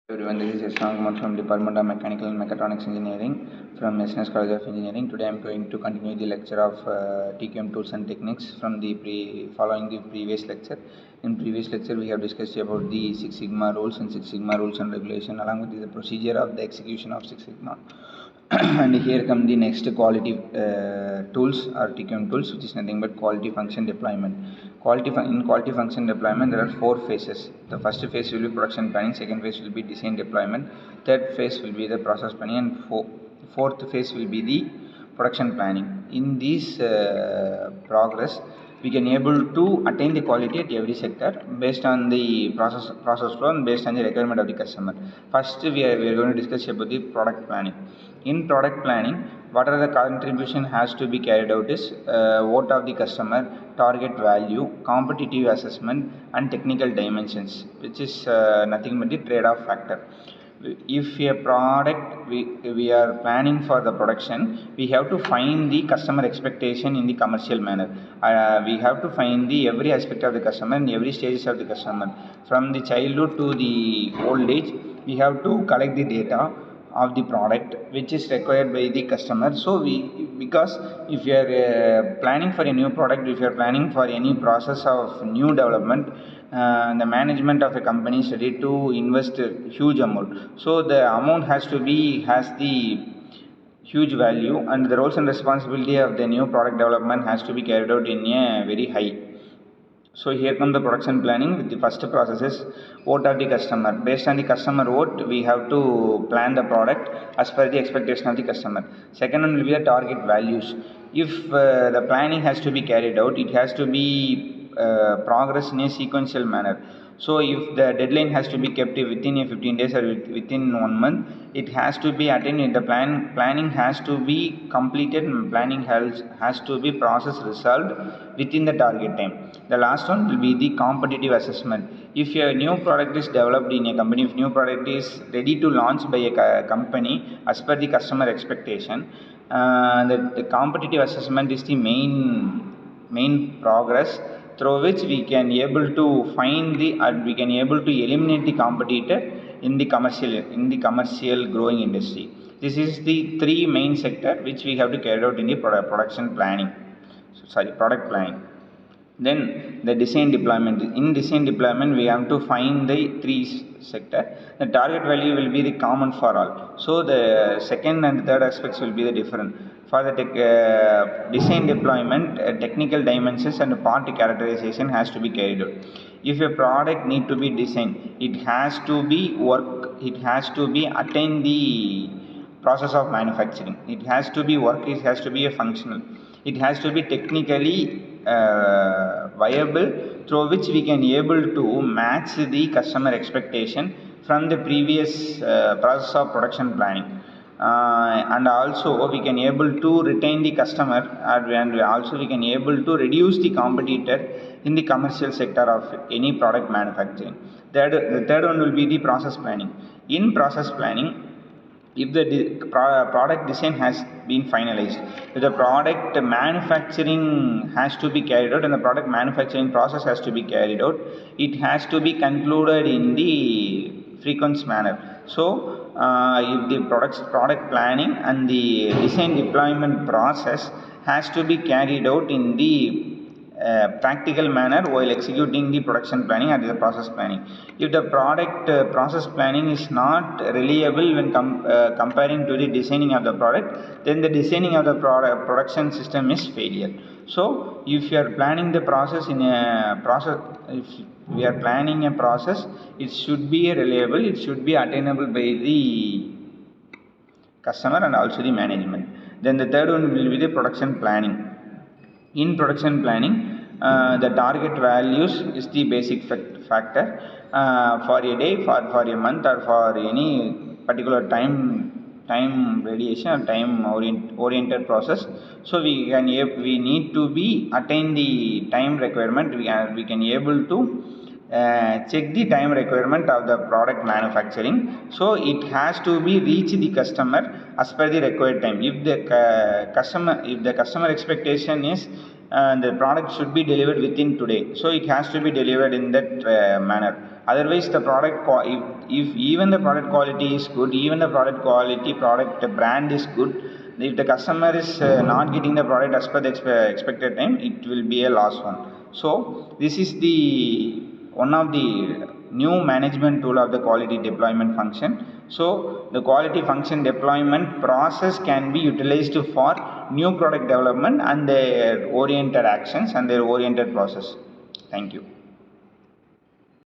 Everyone, this is S.Raam from Department of Mechanical and Mechatronics Engineering from SNS College of Engineering. Today I am going to continue the lecture of TQM tools and techniques from the following the previous lecture. In previous lecture we have discussed about the Six Sigma rules and Six Sigma rules and regulation along with the procedure of the execution of Six Sigma. And here come the next quality tools or TQM tools, which is nothing but quality function deployment. In quality function deployment there are four phases. The first phase will be production planning, second phase will be design deployment, third phase will be the process planning, and fourth phase will be the production planning. In this progress we can able to attain the quality at every sector based on the process flow and based on the requirement of the customer. First we are going to discuss about the product planning. In product planning, what are the contribution has to be carried out is vote of the customer, target value, competitive assessment, and technical dimensions, which is nothing but the trade-off factor. If a product we are planning for the production, we have to find the customer expectation in the commercial manner. We have to find the every aspect of the customer and every stages of the customer, from the childhood to the old age. We have to collect the data of the product which is required by the customer. So because if you are planning for a new product, if you are planning for any process of new development, the management of a company is ready to invest a huge amount. So the amount has the huge value, and the roles and responsibility of the new product development has to be carried out in a very high. So here comes the production planning. With the first process is vote of the customer. Based on the customer vote, we have to plan the product as per the expectation of the customer. Second one will be the target values. If the planning has to be carried out, it has to be progress in a sequential manner. So if the deadline has to be kept within a 15 days or within 1 month, it has to be attained. The planning has to be completed, and planning has to be process resolved within the target time. The last one will be the competitive assessment. If a new product is developed in a company, if new product is ready to launch by a company as per the customer expectation, the competitive assessment is the main progress through which we can able to find the we can able to eliminate the competitor in the commercial growing industry. This is the three main sector which we have to carry out in the product planning. Then the design deployment. In design deployment we have to find the three sector. The target value will be the common for all. So the second and third aspects will be the different. For the design deployment, technical dimensions and part characterization has to be carried out. If a product need to be designed, it has to be attain the process of manufacturing. It has to be work, it has to be a functional, it has to be technically viable, through which we can able to match the customer expectation from the previous process of production planning. And also we can able to retain the customer, and also we can able to reduce the competitor in the commercial sector of any product manufacturing. The third one will be the process planning. In process planning, if the product design has been finalized, if the product manufacturing has to be carried out and the product manufacturing process has to be carried out, it has to be concluded in the frequent manner. So if the product planning and the design deployment process has to be carried out in the practical manner while executing the production planning and the process planning. If the product process planning is not reliable when comparing to the designing of the product, then the designing of the production system is failure. So if you are planning the process if we are planning a process, it should be reliable, it should be attainable by the customer and also the management. Then the third one will be the production planning. In production planning, the target values is the basic factor for a day, for a month, or for any particular time radiation or time oriented process. So we need to be attain the time requirement. We can able to check the time requirement of the product manufacturing. So it has to be reach the customer as per the required time. If the customer expectation is the product should be delivered within today. So it has to be delivered in that manner. Otherwise, the product if even the product quality is good, even the product brand is good, if the customer is not getting the product as per the expected time, it will be a loss one. So this is the one of the new management tool of the quality deployment function. So the quality function deployment process can be utilized for new product development and their oriented actions and their oriented process. Thank you.